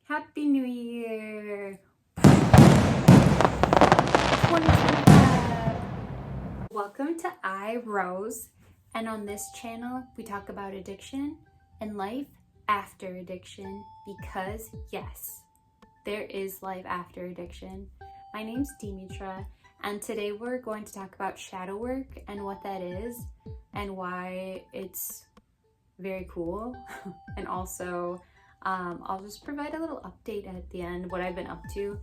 Happy New Year! 2025! Welcome to Rose, and on this channel we talk about addiction and life after addiction because yes, there is life after addiction. My name's Dimitra, and today we're going to talk about shadow work and what that is and why it's very cool and also I'll just provide a little update at the end, what I've been up to,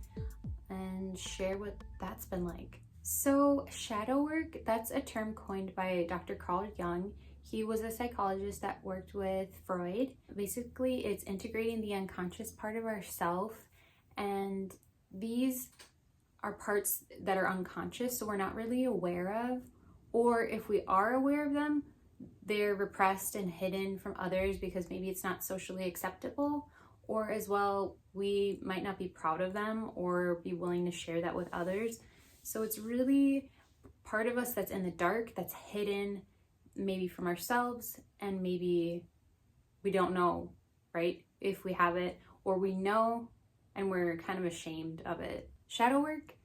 and share what that's been like. So shadow work, that's a term coined by Dr. Carl Jung. He was a psychologist that worked with Freud. Basically, it's integrating the unconscious part of ourself, and these are parts that are unconscious, so we're not really aware of, or if we are aware of them, they're repressed and hidden from others because maybe it's not socially acceptable, or as well, we might not be proud of them or be willing to share that with others. So it's really part of us that's in the dark, that's hidden maybe from ourselves, and maybe we don't know, right, if we have it, or we know and we're kind of ashamed of it. Shadow work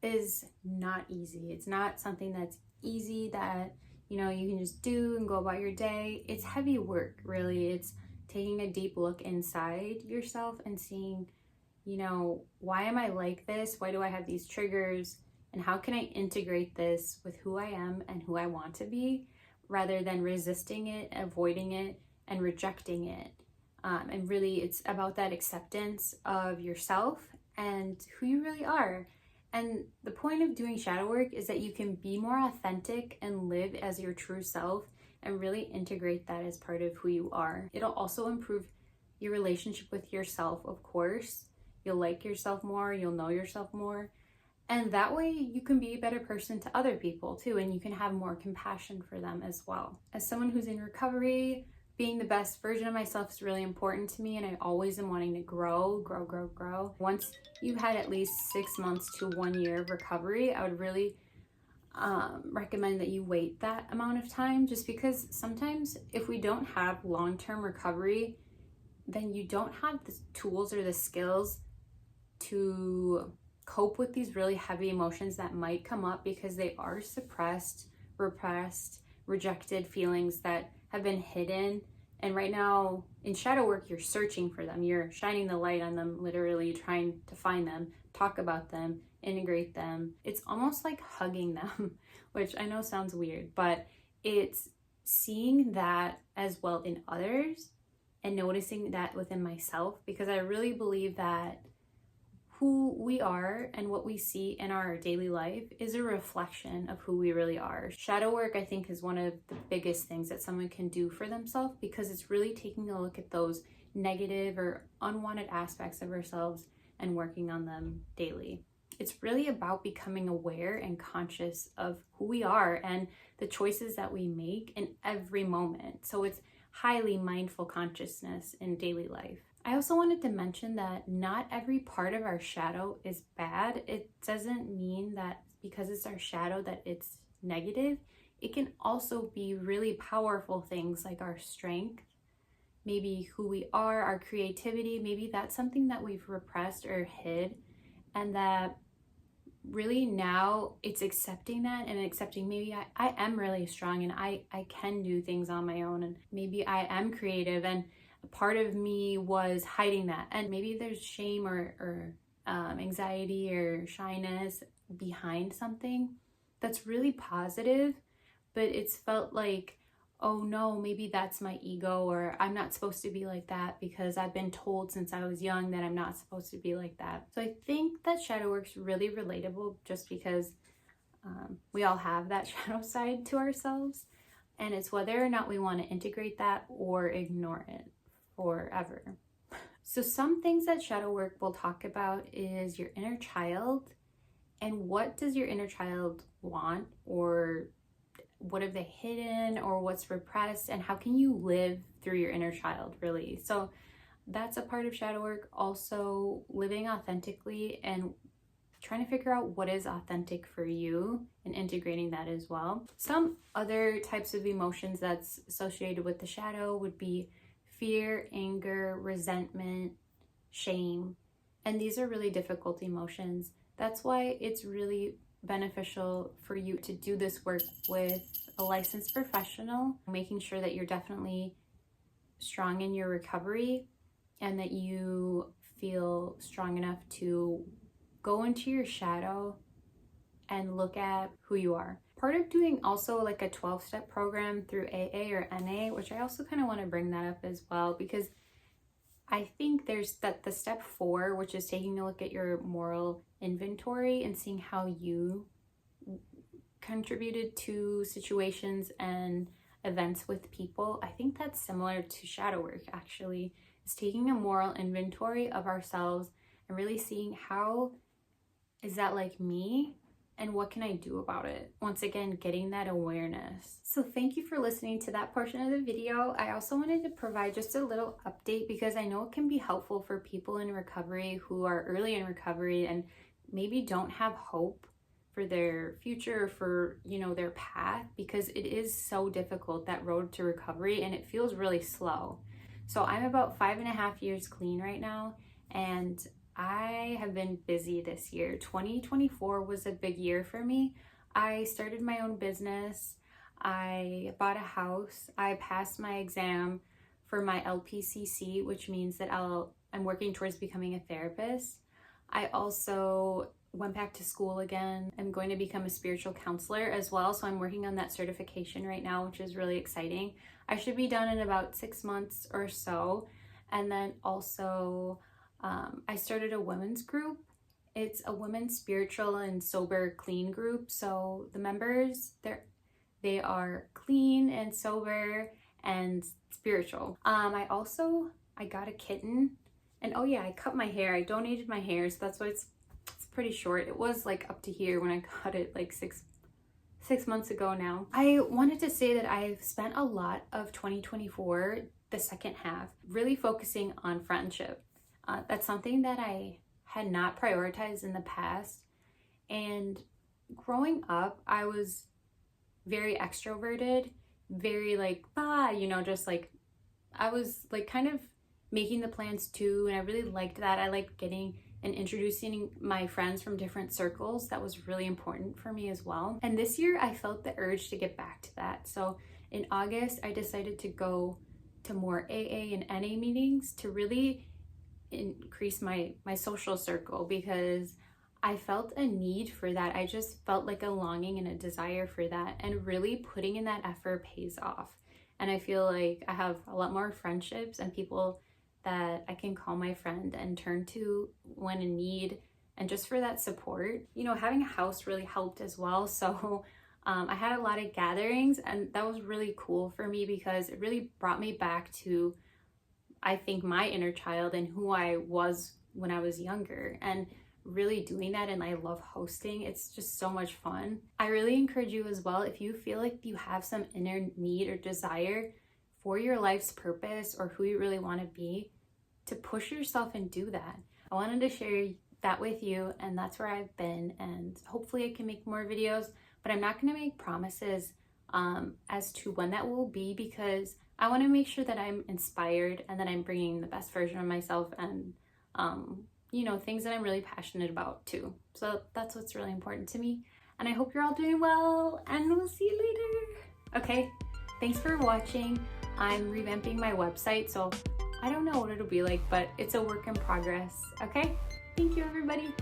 is not easy. It's not something that's easy that you can just do and go about your day. It's heavy work, really. It's taking a deep look inside yourself and seeing, why am I like this? Why do I have these triggers? And how can I integrate this with who I am and who I want to be, rather than resisting it, avoiding it, and rejecting it. And really, it's about that acceptance of yourself and who you really are. And the point of doing shadow work is that you can be more authentic and live as your true self and really integrate that as part of who you are. It'll also improve your relationship with yourself, of course. You'll like yourself more, you'll know yourself more. And that way you can be a better person to other people too, and you can have more compassion for them as well. As someone who's in recovery, being the best version of myself is really important to me, and I always am wanting to grow. Once you've had at least 6 months to 1 year of recovery, I would really recommend that you wait that amount of time, just because sometimes if we don't have long-term recovery, then you don't have the tools or the skills to cope with these really heavy emotions that might come up because they are suppressed, repressed, rejected feelings that have been hidden. And right now in shadow work, you're searching for them. You're shining the light on them, literally trying to find them, talk about them, integrate them. It's almost like hugging them, which I know sounds weird, but it's seeing that as well in others and noticing that within myself, because I really believe that who we are and what we see in our daily life is a reflection of who we really are. Shadow work, I think, is one of the biggest things that someone can do for themselves, because it's really taking a look at those negative or unwanted aspects of ourselves and working on them daily. It's really about becoming aware and conscious of who we are and the choices that we make in every moment. So it's highly mindful consciousness in daily life. I also wanted to mention that not every part of our shadow is bad. It doesn't mean that because it's our shadow that it's negative. It can also be really powerful things like our strength, maybe who we are, our creativity. Maybe that's something that we've repressed or hid, and that really now it's accepting that and accepting maybe I am really strong and I can do things on my own, and maybe I am creative, and a part of me was hiding that, and maybe there's shame or anxiety or shyness behind something that's really positive, but it's felt like, oh no, maybe that's my ego, or I'm not supposed to be like that because I've been told since I was young that I'm not supposed to be like that. So I think that shadow work's really relatable, just because we all have that shadow side to ourselves, and it's whether or not we want to integrate that or ignore it forever. So some things that shadow work will talk about is your inner child, and what does your inner child want, or what have they hidden, or what's repressed, and how can you live through your inner child, really. So that's a part of shadow work. Also living authentically and trying to figure out what is authentic for you and integrating that as well. Some other types of emotions that's associated with the shadow would be fear, anger, resentment, shame. And these are really difficult emotions. That's why it's really beneficial for you to do this work with a licensed professional, making sure that you're definitely strong in your recovery and that you feel strong enough to go into your shadow and look at who you are. Part of doing also like a 12-step program through AA or NA, which I also kind of want to bring that up as well, because I think there's the step 4, which is taking a look at your moral inventory and seeing how you contributed to situations and events with people. I think that's similar to shadow work, actually. It's taking a moral inventory of ourselves and really seeing how is that like me and what can I do about it? Once again, getting that awareness. So thank you for listening to that portion of the video. I also wanted to provide just a little update because I know it can be helpful for people in recovery who are early in recovery and maybe don't have hope for their future, for, you know, their path, because it is so difficult, that road to recovery, and it feels really slow. So I'm about 5.5 years clean right now, and I have been busy this year. 2024 was a big year for me. I started my own business. I bought a house. I passed my exam for my LPCC, which means that I'm working towards becoming a therapist. I also went back to school again. I'm going to become a spiritual counselor as well. So I'm working on that certification right now, which is really exciting. I should be done in about 6 months or so. And then also, I started a women's group. It's a women's spiritual and sober clean group. So the members, they are clean and sober and spiritual. I got a kitten, and oh yeah, I cut my hair. I donated my hair, so that's why it's pretty short. It was like up to here when I cut it like six months ago now. I wanted to say that I've spent a lot of 2024, the second half, really focusing on friendship. That's something that I had not prioritized in the past. And growing up, I was very extroverted, very like, just like, I was like kind of making the plans too. And I really liked that. I liked getting and introducing my friends from different circles. That was really important for me as well. And this year I felt the urge to get back to that. So in August, I decided to go to more AA and NA meetings to really increase my social circle, because I felt a need for that. I just felt like a longing and a desire for that, and really putting in that effort pays off. And I feel like I have a lot more friendships and people that I can call my friend and turn to when in need, and just for that support. You know, having a house really helped as well. So I had a lot of gatherings, and that was really cool for me because it really brought me back to, I think, my inner child and who I was when I was younger, and really doing that. And I love hosting. It's just so much fun. I really encourage you as well, if you feel like you have some inner need or desire for your life's purpose or who you really want to be, to push yourself and do that. I wanted to share that with you, and that's where I've been, and hopefully I can make more videos, but I'm not going to make promises as to when that will be, because I want to make sure that I'm inspired and that I'm bringing the best version of myself, and things that I'm really passionate about too. So that's what's really important to me, and I hope you're all doing well, and we'll see you later. Okay, thanks for watching. I'm revamping my website, so I don't know what it'll be like, but it's a work in progress. Okay, thank you everybody.